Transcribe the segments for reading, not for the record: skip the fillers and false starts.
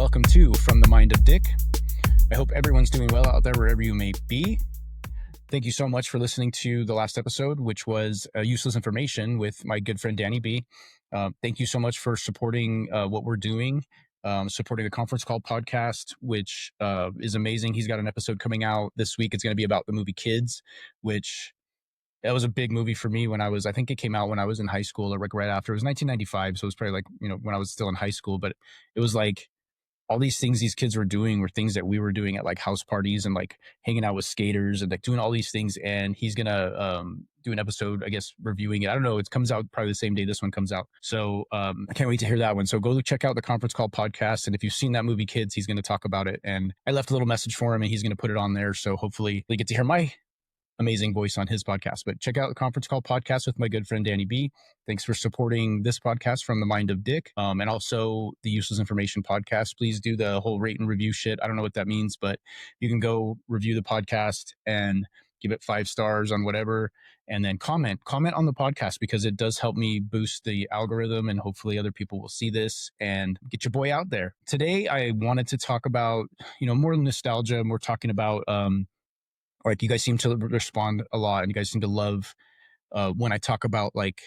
welcome to From the Mind of Dick. I hope everyone's doing well out there wherever you may be. Thank you so much for listening to the last episode, which was useless information with my good friend Danny B. Thank you so much for supporting what we're doing, supporting the Conference Call podcast, which is amazing. He's got an episode coming out this week. It's going to be about the movie Kids, which that was a big movie for me when I think it came out when I was in high school or like right after. It was 1995, so it was probably like, when I was still in high school, but it was like all these things these kids were doing were things that we were doing at like house parties and like hanging out with skaters and like doing all these things. And he's going to do an episode, I guess, reviewing it. I don't know. It comes out probably the same day this one comes out. So I can't wait to hear that one. So go check out the Conference Call podcast. And if you've seen that movie Kids, he's going to talk about it. And I left a little message for him and he's going to put it on there. So hopefully they get to hear my amazing voice on his podcast. But check out the Conference Call podcast with my good friend Danny B. Thanks for supporting this podcast From the Mind of Dick, and also the Useless Information podcast. Please do the whole rate and review shit. I don't know what that means, but you can go review the podcast and give it 5 stars on whatever, and then comment on the podcast, because it does help me boost the algorithm, and hopefully other people will see this and get your boy out there. Today I wanted to talk about more nostalgia, and we're talking about like, you guys seem to respond a lot, and you guys seem to love when I talk about like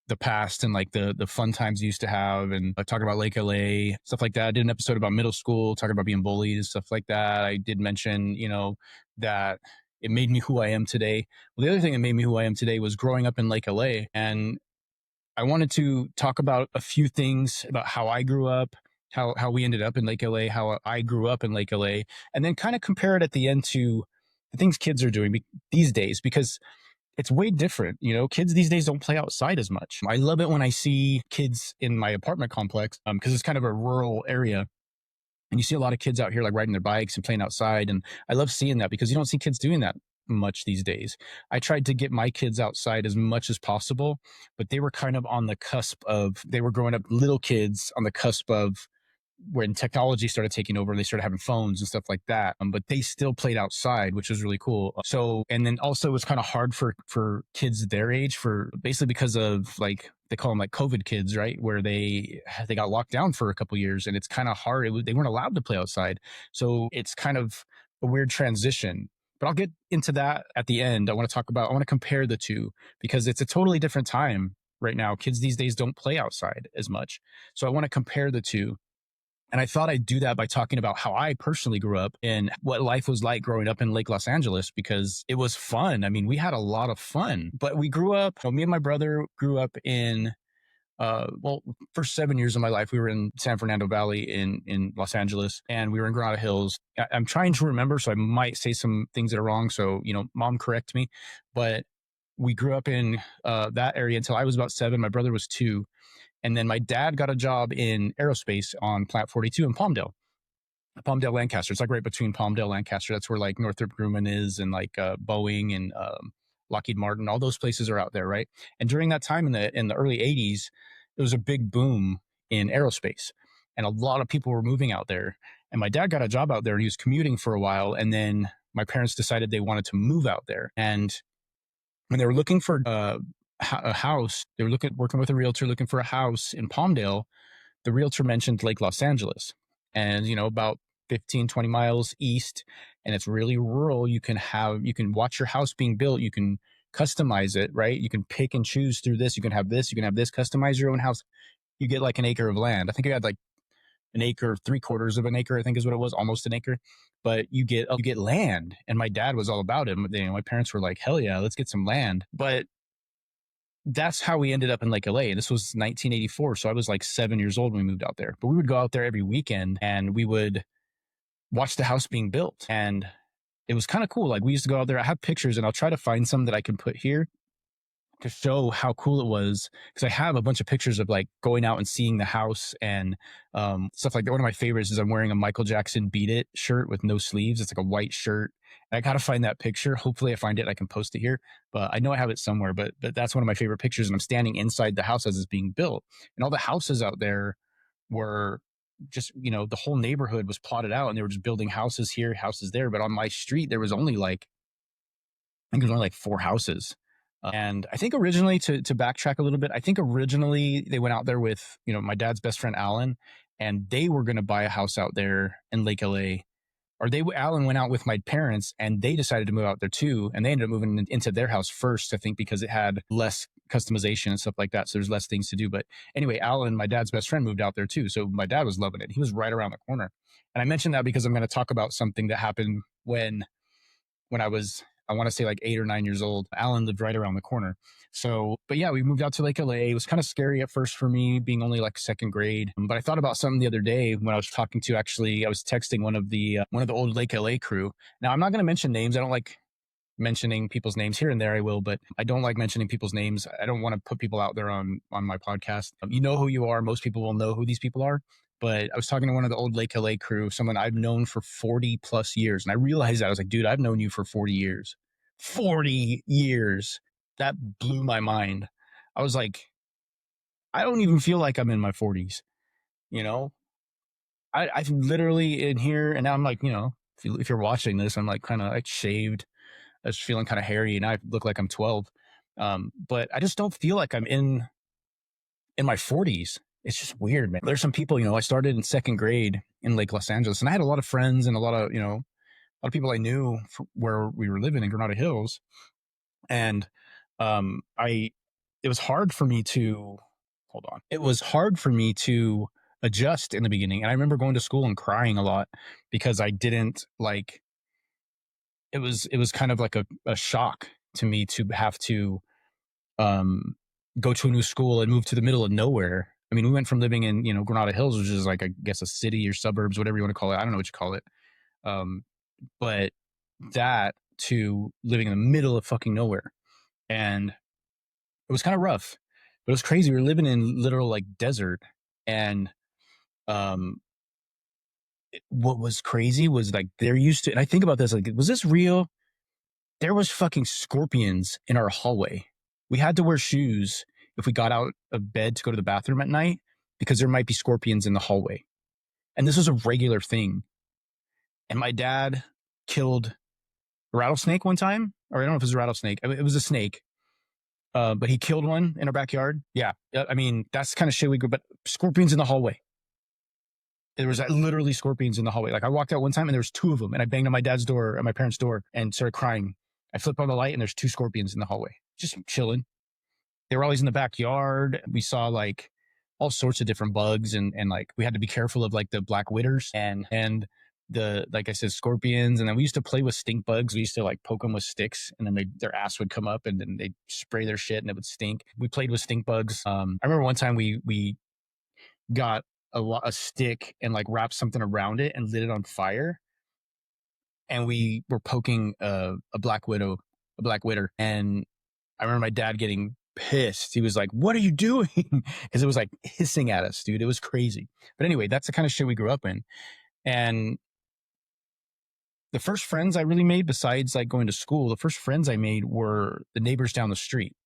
the past and like the fun times you used to have, and I talk about Lake LA, stuff like that. I did an episode about middle school, talking about being bullied and stuff like that. I did mention, that it made me who I am today. Well, the other thing that made me who I am today was growing up in Lake LA. And I wanted to talk about a few things about how I grew up, how we ended up in Lake LA, how I grew up in Lake LA, and then kind of compare it at the end to the things kids are doing these days, because it's way different. Kids these days don't play outside as much. I love it when I see kids in my apartment complex, because it's kind of a rural area, and you see a lot of kids out here like riding their bikes and playing outside. And I love seeing that, because you don't see kids doing that much these days. I tried to get my kids outside as much as possible, but they were kind of on the cusp of, they were growing up little kids on the cusp of when technology started taking over. They started having phones and stuff like that, but they still played outside, which was really cool. So, and then also it was kind of hard for kids their age, for basically because of like, they call them like COVID kids, right? Where they got locked down for a couple of years, and it's kind of hard. They weren't allowed to play outside. So it's kind of a weird transition, but I'll get into that at the end. I want to compare the two, because it's a totally different time right now. Kids these days don't play outside as much. So I want to compare the two. And I thought I'd do that by talking about how I personally grew up and what life was like growing up in Lake Los Angeles, because it was fun. I mean, we had a lot of fun, but we grew up, me and my brother grew up in, first 7 years of my life, we were in San Fernando Valley in Los Angeles, and we were in Granada Hills. I'm trying to remember, so I might say some things that are wrong. So, mom, correct me. But we grew up in that area until I was about 7. My brother was 2. And then my dad got a job in aerospace on Plant 42 in Palmdale, Lancaster. It's like right between Palmdale, Lancaster. That's where like Northrop Grumman is, and like Boeing and Lockheed Martin. All those places are out there, right? And during that time in the early 80s, it was a big boom in aerospace, and a lot of people were moving out there. And my dad got a job out there, and he was commuting for a while. And then my parents decided they wanted to move out there. And when they were looking for a house, they were working with a realtor looking for a house in Palmdale. The realtor mentioned Lake Los Angeles, and about 15-20 miles east, and it's really rural. You can watch your house being built. You can customize it, right? You can pick and choose through this. You can have this, customize your own house. You get like an acre of land. I think I had like an acre, 3/4 of an acre, I think is what it was, almost an acre. But you get land. And my dad was all about it. My parents were like, hell yeah, let's get some land. But that's how we ended up in Lake LA. This was 1984. So I was like 7 years old when we moved out there. But we would go out there every weekend, and we would watch the house being built. And it was kind of cool. Like, we used to go out there. I have pictures, and I'll try to find some that I can put here to show how cool it was, because I have a bunch of pictures of like going out and seeing the house and stuff like that. One of my favorites is I'm wearing a Michael Jackson Beat It shirt with no sleeves. It's like a white shirt. And I got to find that picture. Hopefully I find it. I can post it here, but I know I have it somewhere, but that's one of my favorite pictures. And I'm standing inside the house as it's being built, and all the houses out there were just, the whole neighborhood was plotted out, and they were just building houses here, houses there. But on my street, there was only like, I think there was only like 4 houses. And I think originally, to backtrack a little bit, I think originally they went out there with, my dad's best friend, Alan, and they were going to buy a house out there in Lake LA. Or Alan went out with my parents and they decided to move out there too. And they ended up moving into their house first, I think, because it had less customization and stuff like that. So there's less things to do. But anyway, Alan, my dad's best friend, moved out there too. So my dad was loving it. He was right around the corner. And I mentioned that because I'm going to talk about something that happened when I was, I want to say like 8 or 9 years old. Alan lived right around the corner. So, but yeah, we moved out to Lake LA. It was kind of scary at first for me, being only like second grade. But I thought about something the other day when I was talking to, actually, I was texting one of the old Lake LA crew. Now, I'm not going to mention names. I don't like mentioning people's names. Here and there I will, but I don't like mentioning people's names. I don't want to put people out there on my podcast. You know who you are. Most people will know who these people are. But I was talking to one of the old Lake LA crew, someone I've known for 40 plus years. And I realized that. I was like, dude, I've known you for 40 years. 40 years. That blew my mind. I was like, I don't even feel like I'm in my 40s. You know, I'm literally in here, and now I'm like, you know, if you're watching this, I'm like kind of like shaved. I was feeling kind of hairy, and I look like I'm 12. But I just don't feel like I'm in my 40s. It's just weird, man. There's some people, you know, I started in second grade in Lake Los Angeles, and I had a lot of friends and a lot of, you know, a lot of people I knew where we were living in Granada Hills. And it was hard for me to, it was hard for me to adjust in the beginning. And I remember going to school and crying a lot because I didn't like, it was kind of like a shock to me to have to go to a new school and move to the middle of nowhere. I mean, we went from living in, you know, Granada Hills, which is like, I guess, a city or suburbs, whatever you want to call it. I don't know what you call it. But that to living in the middle of fucking nowhere. And it was kind of rough, but it was crazy. We were living in literal like desert. And what was crazy was like they're used to, and I think about this, like, was this real? There was fucking scorpions in our hallway. We had to wear shoes if we got out of bed to go to the bathroom at night because there might be scorpions in the hallway. And this was a regular thing. And my dad killed a rattlesnake one time, or I don't know if it was a rattlesnake. I mean, it was a snake. But he killed one in our backyard. Yeah. I mean, that's the kind of shit we go, but scorpions in the hallway. There was literally scorpions in the hallway. Like I walked out one time and there was 2 of them, and I banged on my dad's door, at my parents' door, and started crying. I flipped on the light and there's 2 scorpions in the hallway, just chilling. They were always in the backyard. We saw like all sorts of different bugs, and like we had to be careful of like the black witters and the, like I said, scorpions. And then we used to play with stink bugs. We used to like poke them with sticks, and then their ass would come up, and then they'd spray their shit and it would stink. We played with stink bugs. I remember one time we got a stick and like wrapped something around it and lit it on fire. And we were poking a black widow, a black witter. And I remember my dad getting pissed. He was like, "What are you doing?" Because it was like hissing at us, dude. It was crazy. But anyway, that's the kind of shit we grew up in. And the first friends I really made, besides like going to school, the first friends I made were the neighbors down the street.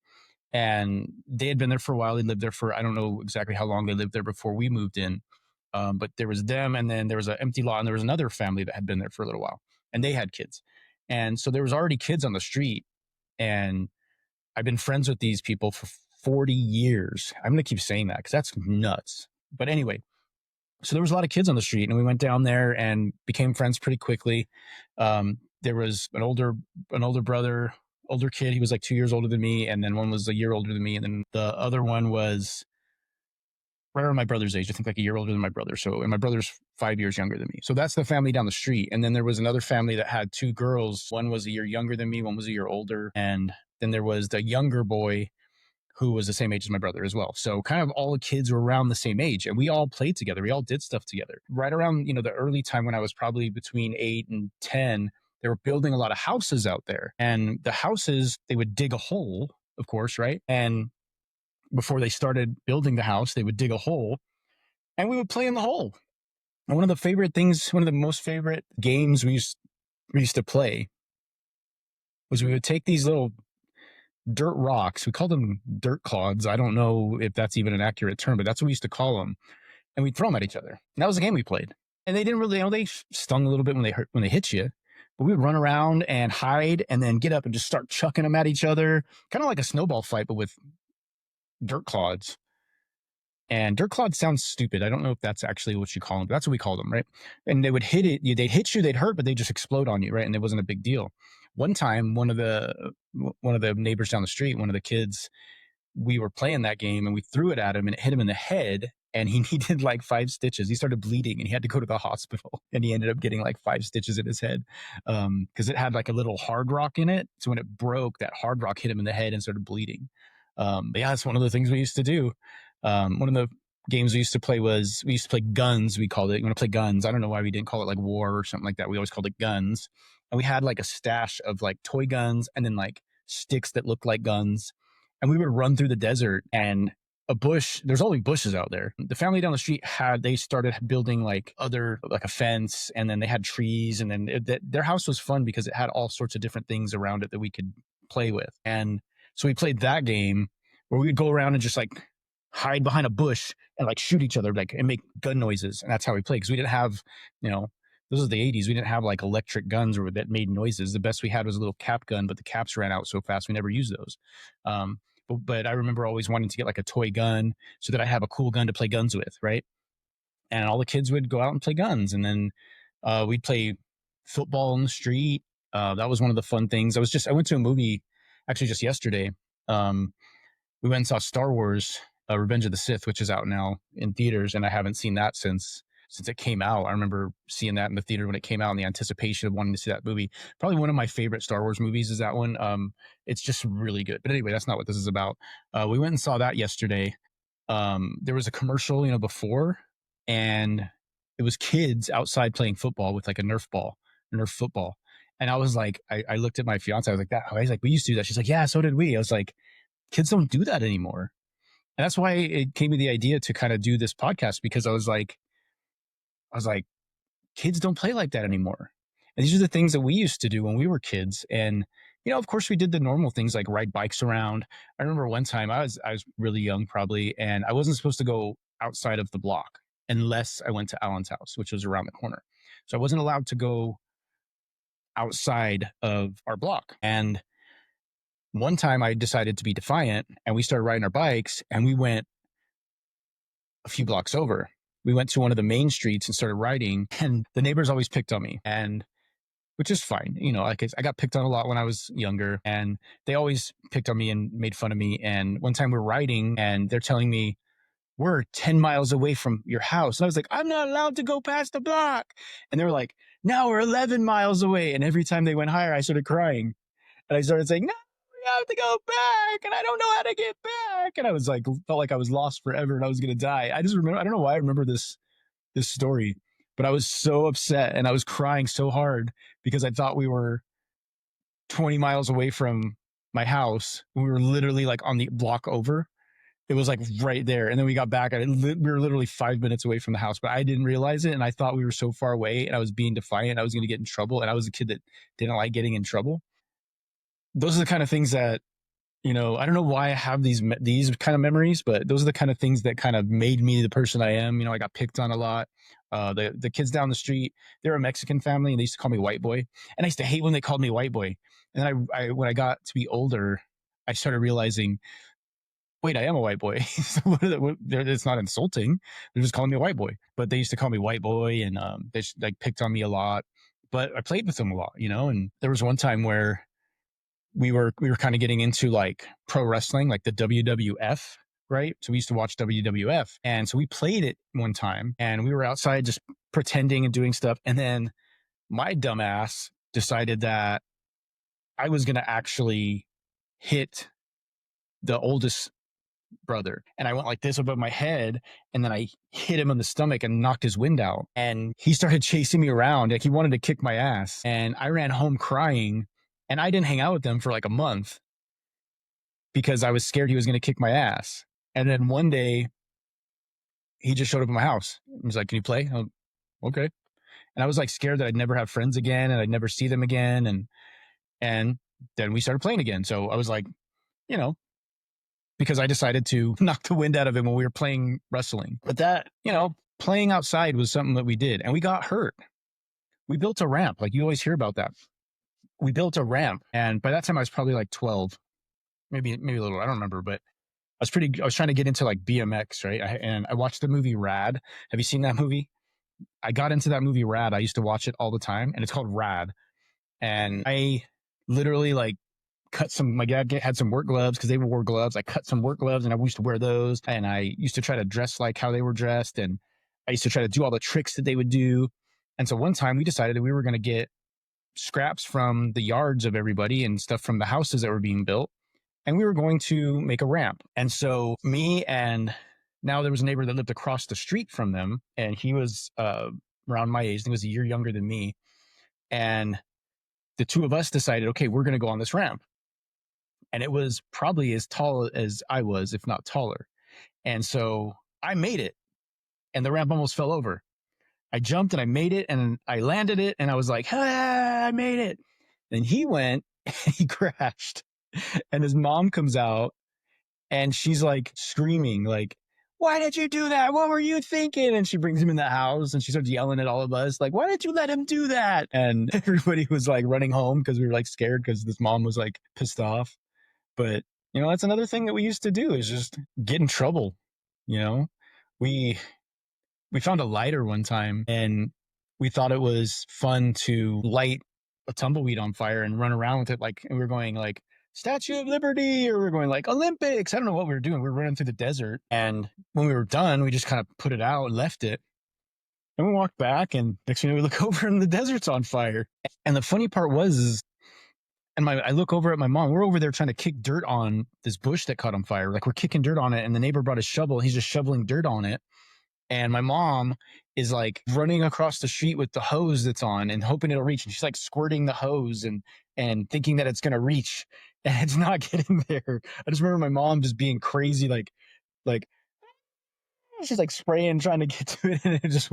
And they had been there for a while. They lived there for, I don't know exactly how long they lived there before we moved in. But there was them, and then there was an empty lot, and there was another family that had been there for a little while, and they had kids. And so there was already kids on the street. And I've been friends with these people for 40 years. I'm going to keep saying that because that's nuts. But anyway, so there was a lot of kids on the street, and we went down there and became friends pretty quickly. There was an older brother, older kid. He was like 2 years older than me. And then one was a year older than me. And then the other one was right around my brother's age, I think like a year older than my brother. So, and my brother's 5 years younger than me. So that's the family down the street. And then there was another family that had 2 girls. One was a year younger than me. One was a year older. And then there was the younger boy who was the same age as my brother as well. So kind of all the kids were around the same age, and we all played together. We all did stuff together. Right around, you know, the early time when I was probably between 8 and 10, they were building a lot of houses out there. And the houses, they would dig a hole, of course, right? And before they started building the house, they would dig a hole and we would play in the hole. And one of the most favorite games we used to play was we would take these little dirt rocks. We called them dirt clods. I don't know if that's even an accurate term, but that's what we used to call them. And we'd throw them at each other. And that was the game we played. And they didn't really, you know, they stung a little bit when they hit you, but we would run around and hide and then get up and just start chucking them at each other. Kind of like a snowball fight, but with dirt clods. And dirt clods sounds stupid. I don't know if that's actually what you call them, but that's what we call them, right? And they would they'd hit you, they'd hurt, but they just explode on you, right? And it wasn't a big deal. One time, one of the neighbors down the street, one of the kids, we were playing that game and we threw it at him and it hit him in the head and he needed like 5 stitches. He started bleeding and he had to go to the hospital and he ended up getting like 5 stitches in his head because it had like a little hard rock in it. So when it broke, that hard rock hit him in the head and started bleeding. But yeah, that's one of the things we used to do. One of the games we used to play was we used to play guns. We called it. You want to play guns? I don't know why we didn't call it like war or something like that. We always called it guns. And we had like a stash of like toy guns and then like sticks that looked like guns. And we would run through the desert and a bush. There's only bushes out there. The family down the street they started building like a fence, and then they had trees, and then their house was fun because it had all sorts of different things around it that we could play with. And so we played that game where we would go around and just like hide behind a bush and like shoot each other like and make gun noises. And that's how we played because we didn't have, this was the 80s. We didn't have like electric guns or that made noises. The best we had was a little cap gun, but the caps ran out so fast we never used those. But I remember always wanting to get like a toy gun so that I have a cool gun to play guns with, right? And all the kids would go out and play guns, and then we'd play football on the street. That was one of the fun things. I went to a movie actually just yesterday. We went and saw Star Wars Revenge of the Sith, which is out now in theaters, and I haven't seen that since it came out. I remember seeing that in the theater when it came out and the anticipation of wanting to see that movie. Probably one of my favorite Star Wars movies is that one. It's just really good. But anyway, that's not what this is about. We went and saw that yesterday. There was a commercial, before, and it was kids outside playing football with like a Nerf football. And I was like, I looked at my fiance. I was like, we used to do that. She's like, yeah, so did we. I was like, kids don't do that anymore. And that's why it came to the idea to kind of do this podcast, because I was like, kids don't play like that anymore. And these are the things that we used to do when we were kids. And, of course we did the normal things like ride bikes around. I remember one time I was really young probably, and I wasn't supposed to go outside of the block unless I went to Alan's house, which was around the corner. So I wasn't allowed to go outside of our block. And one time I decided to be defiant and we started riding our bikes and we went a few blocks over. We went to one of the main streets and started riding, and the neighbors always picked on me, and which is fine. Like I got picked on a lot when I was younger, and they always picked on me and made fun of me. And one time we're riding and they're telling me, we're 10 miles away from your house. And I was like, I'm not allowed to go past the block. And they were like, now we're 11 miles away. And every time they went higher, I started crying. And I started saying, no, we have to go back. And I don't know how to get back. And I was like, felt like I was lost forever and I was going to die. I just remember, I don't know why I remember this story, but I was so upset and I was crying so hard because I thought we were 20 miles away from my house. We were literally like on the block over. It was like right there. And then we got back. We were literally 5 minutes away from the house, but I didn't realize it. And I thought we were so far away and I was being defiant. I was going to get in trouble. And I was a kid that didn't like getting in trouble. Those are the kind of things that, I don't know why I have these kind of memories, but those are the kind of things that kind of made me the person I am. I got picked on a lot. The kids down the street, they're a Mexican family and they used to call me white boy. And I used to hate when they called me white boy. And then I when I got to be older, I started realizing, wait, I am a white boy. It's not insulting. They're just calling me a white boy. But they used to call me white boy, and they like picked on me a lot. But I played with them a lot, And there was one time where we were kind of getting into like pro wrestling, like the WWF, right? So we used to watch WWF, and so we played it one time, and we were outside just pretending and doing stuff. And then my dumbass decided that I was going to actually hit the oldest brother, and I went like this above my head, and then I hit him in the stomach and knocked his wind out, and he started chasing me around like he wanted to kick my ass, and I ran home crying, and I didn't hang out with them for like a month because I was scared he was going to kick my ass. And then one day he just showed up at my house. He was like, can you play? Okay. And I was like scared that I'd never have friends again and I'd never see them again, and then we started playing again. So I was like, because I decided to knock the wind out of him when we were playing wrestling. But that, playing outside was something that we did, and we got hurt. We built a ramp. Like you always hear about that. We built a ramp, and by that time I was probably like 12, maybe a little, I don't remember, but I was trying to get into like BMX, right? And I watched the movie Rad. Have you seen that movie? I got into that movie Rad. I used to watch it all the time, and it's called Rad. And I literally like cut some, my dad had some work gloves because they wore gloves. I cut some work gloves and I used to wear those. And I used to try to dress like how they were dressed. And I used to try to do all the tricks that they would do. And so one time we decided that we were going to get scraps from the yards of everybody and stuff from the houses that were being built. And we were going to make a ramp. And so me and now there was a neighbor that lived across the street from them. And he was around my age. He was a year younger than me. And the two of us decided, okay, we're going to go on this ramp. And it was probably as tall as I was, if not taller. And so I made it, and the ramp almost fell over. I jumped and I made it, and I landed it, and I was like, ah, I made it. And he went and he crashed. And his mom comes out and she's like screaming, like, why did you do that? What were you thinking? And she brings him in the house and she starts yelling at all of us, like, why did you let him do that? And everybody was like running home because we were like scared because this mom was like pissed off. But, you know, that's another thing that we used to do is just get in trouble. You know, we we found a lighter one time and we thought it was fun to light a tumbleweed on fire and run around with it, like, and we were going like Statue of Liberty, or we are going like Olympics. I don't know what we were doing. We were running through the desert, and when we were done, we just kind of put it out and left it. And we walked back, and next thing you know, we look over and the desert's on fire. And the funny part was, I look over at my mom. We're over there trying to kick dirt on this bush that caught on fire. Like, we're kicking dirt on it, and the neighbor brought a shovel. He's just shoveling dirt on it. And my mom is like running across the street with the hose that's on and hoping it'll reach. And she's like squirting the hose and thinking that it's going to reach, and it's not getting there. I just remember my mom just being crazy, like she's like spraying, trying to get to it, and it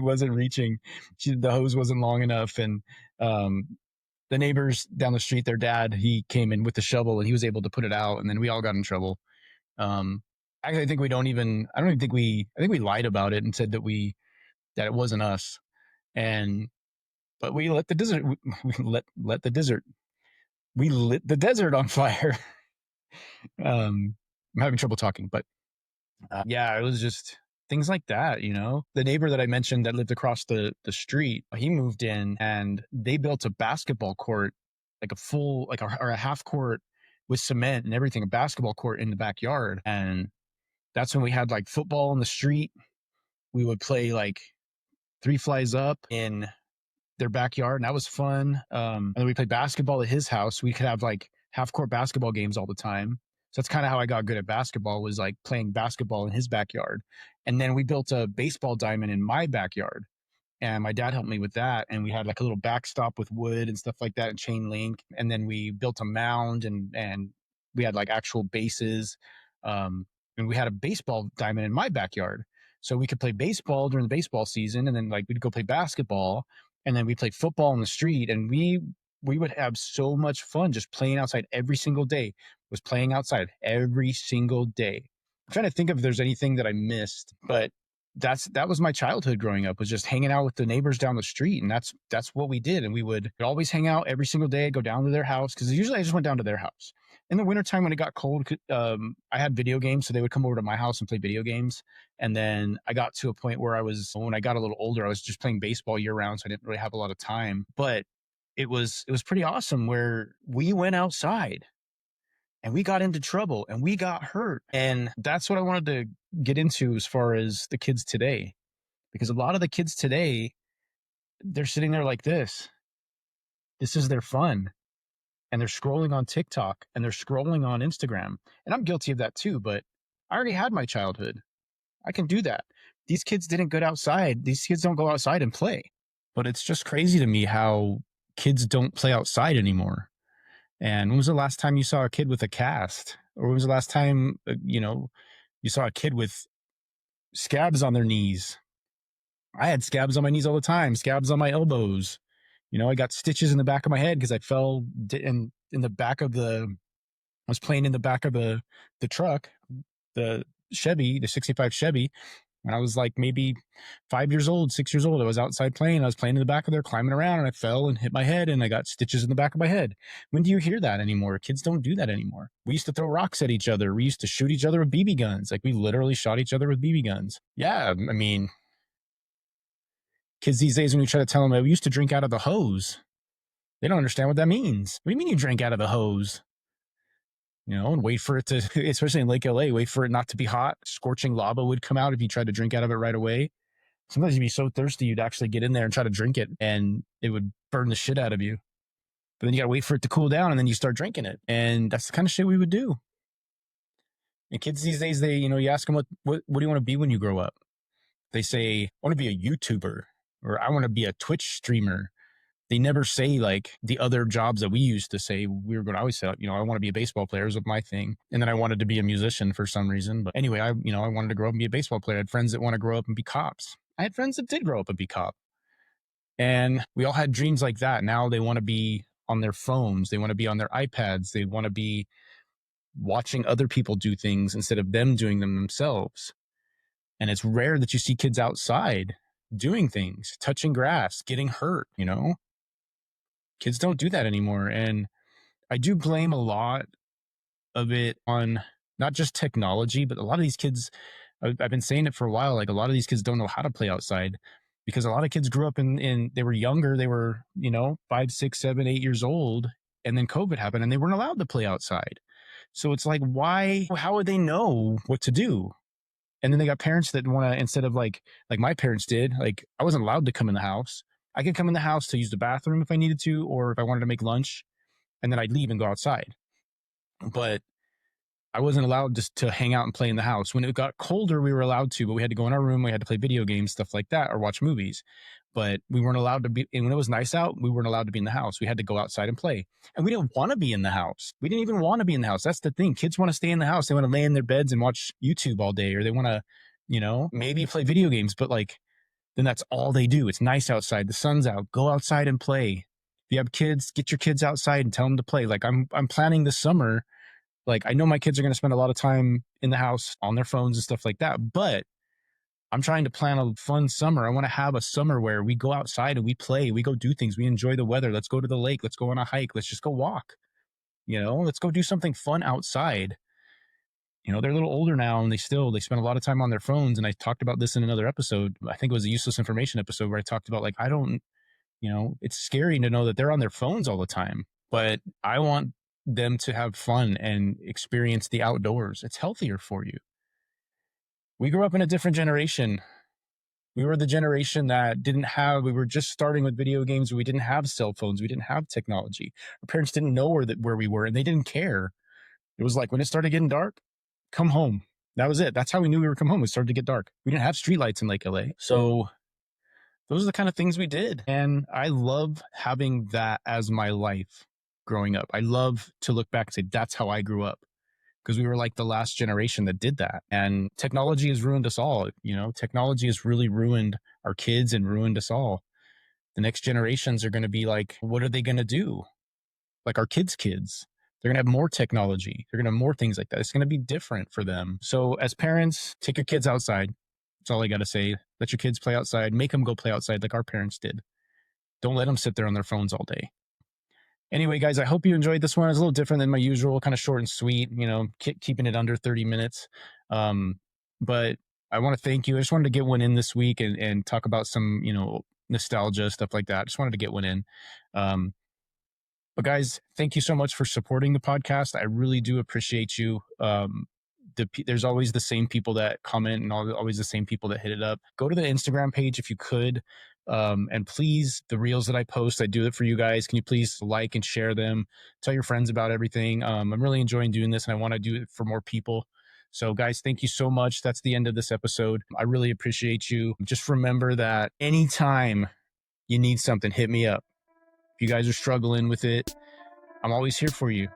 wasn't reaching. The hose wasn't long enough. And, the neighbors down the street, their dad, he came in with the shovel and he was able to put it out. And then we all got in trouble. Actually, I think we lied about it and said that it wasn't us. But we let the desert, we lit the desert on fire. I'm having trouble talking, but yeah, it was just things like that, you know. The neighbor that I mentioned that lived across the street, he moved in and they built a basketball court, like a full, like or a half court with cement and everything, a basketball court in the backyard. And that's when we had like football in the street. We would play like three flies up in their backyard, and that was fun. And then we played basketball at his house. We could have like half court basketball games all the time. So that's kind of how I got good at basketball, was like playing basketball in his backyard. And then we built a baseball diamond in my backyard, and my dad helped me with that. And we had like a little backstop with wood and stuff like that and chain link. And then we built a mound, and we had like actual bases. And we had a baseball diamond in my backyard. So we could play baseball during the baseball season, and then like we'd go play basketball, and then we played football in the street, and we would have so much fun just playing outside every single day. Was playing outside every single day. I'm trying to think if there's anything that I missed, but that was my childhood growing up, was just hanging out with the neighbors down the street. And that's what we did. And we would always hang out every single day, go down to their house, because usually I just went down to their house. In the wintertime when it got cold, I had video games, so they would come over to my house and play video games. And then I got to a point where when I got a little older, I was just playing baseball year round, so I didn't really have a lot of time. But it was pretty awesome, where we went outside and we got into trouble and we got hurt. And that's what I wanted to get into as far as the kids today, because a lot of the kids today, they're sitting there like this. This is their fun. And they're scrolling on TikTok and they're scrolling on Instagram. And I'm guilty of that too, but I already had my childhood. I can do that. These kids didn't go outside. These kids don't go outside and play. But it's just crazy to me how kids don't play outside anymore. And when was the last time you saw a kid with a cast? Or when was the last time, you saw a kid with scabs on their knees? I had scabs on my knees all the time, scabs on my elbows. I got stitches in the back of my head because I fell in the back of I was playing in the back of the truck, the Chevy, the 65 Chevy, When I was like maybe 5 years old, 6 years old, I was outside playing. I was playing in the back of there, climbing around, and I fell and hit my head, and I got stitches in the back of my head. When do you hear that anymore? Kids don't do that anymore. We used to throw rocks at each other. We used to shoot each other with BB guns. Like, we literally shot each other with BB guns. Yeah, I mean, kids these days, when you try to tell them, we used to drink out of the hose, they don't understand what that means. What do you mean you drank out of the hose? And wait for it to, especially in Lake LA, wait for it not to be hot. Scorching lava would come out if you tried to drink out of it right away. Sometimes you'd be so thirsty, you'd actually get in there and try to drink it, and it would burn the shit out of you. But then you got to wait for it to cool down, and then you start drinking it. And that's the kind of shit we would do. And kids these days, you ask them, what do you want to be when you grow up? They say, I want to be a YouTuber, or I want to be a Twitch streamer. They never say like the other jobs that we used to say. We were going to always say, I want to be a baseball player is my thing. And then I wanted to be a musician for some reason. But anyway, I wanted to grow up and be a baseball player. I had friends that want to grow up and be cops. I had friends that did grow up and be cop. And we all had dreams like that. Now they want to be on their phones. They want to be on their iPads. They want to be watching other people do things instead of them doing them themselves. And it's rare that you see kids outside doing things, touching grass, getting hurt, Kids don't do that anymore. And I do blame a lot of it on not just technology, but a lot of these kids, I've been saying it for a while, like a lot of these kids don't know how to play outside, because a lot of kids grew up they were younger. They were, 5, 6, 7, 8 years old. And then COVID happened and they weren't allowed to play outside. So it's like, how would they know what to do? And then they got parents that want to, instead of like my parents did, like I wasn't allowed to come in the house. I could come in the house to use the bathroom if I needed to, or if I wanted to make lunch, and then I'd leave and go outside. But I wasn't allowed just to hang out and play in the house. When it got colder, we were allowed to, but we had to go in our room. We had to play video games, stuff like that, or watch movies. But we weren't allowed to be, and when it was nice out, we weren't allowed to be in the house. We had to go outside and play. And we didn't want to be in the house. We didn't even want to be in the house. That's the thing. Kids want to stay in the house. They want to lay in their beds and watch YouTube all day, or they want to, maybe play video games, but like, then that's all they do. It's nice outside. The sun's out. Go outside and play. If you have kids, get your kids outside and tell them to play. Like I'm planning this summer. Like I know my kids are going to spend a lot of time in the house on their phones and stuff like that, but I'm trying to plan a fun summer. I want to have a summer where we go outside and we play, we go do things, we enjoy the weather. Let's go to the lake. Let's go on a hike. Let's just go walk. Let's go do something fun outside. They're a little older now and they spend a lot of time on their phones. And I talked about this in another episode. I think it was a useless information episode where I talked about like, it's scary to know that they're on their phones all the time, but I want them to have fun and experience the outdoors. It's healthier for you. We grew up in a different generation. We were the generation that we were just starting with video games. We didn't have cell phones. We didn't have technology. Our parents didn't know where we were and they didn't care. It was like when it started getting dark, come home. That was it. That's how we knew we were come home. It started to get dark. We didn't have streetlights in Lake LA. So those are the kind of things we did. And I love having that as my life growing up. I love to look back and say, that's how I grew up. Because we were like the last generation that did that. And technology has ruined us all. Technology has really ruined our kids and ruined us all. The next generations are going to be like, what are they going to do? Like our kids' kids. They're going to have more technology. They're going to have more things like that. It's going to be different for them. So as parents, take your kids outside. That's all I got to say. Let your kids play outside. Make them go play outside like our parents did. Don't let them sit there on their phones all day. Anyway, guys, I hope you enjoyed this one. It's a little different than my usual, kind of short and sweet, keeping it under 30 minutes. But I want to thank you. I just wanted to get one in this week and talk about some, nostalgia, stuff like that. I just wanted to get one in. But guys, thank you so much for supporting the podcast. I really do appreciate you. There's always the same people that comment and always the same people that hit it up. Go to the Instagram page if you could. And please, the reels that I post, I do it for you guys. Can you please like and share them? Tell your friends about everything. I'm really enjoying doing this and I want to do it for more people. So guys, thank you so much. That's the end of this episode. I really appreciate you. Just remember that anytime you need something, hit me up. If you guys are struggling with it, I'm always here for you.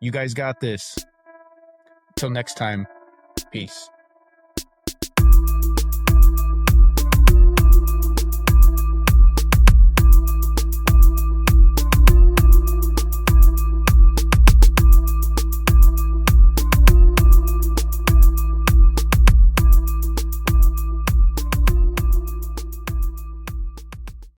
You guys got this. Till next time, peace.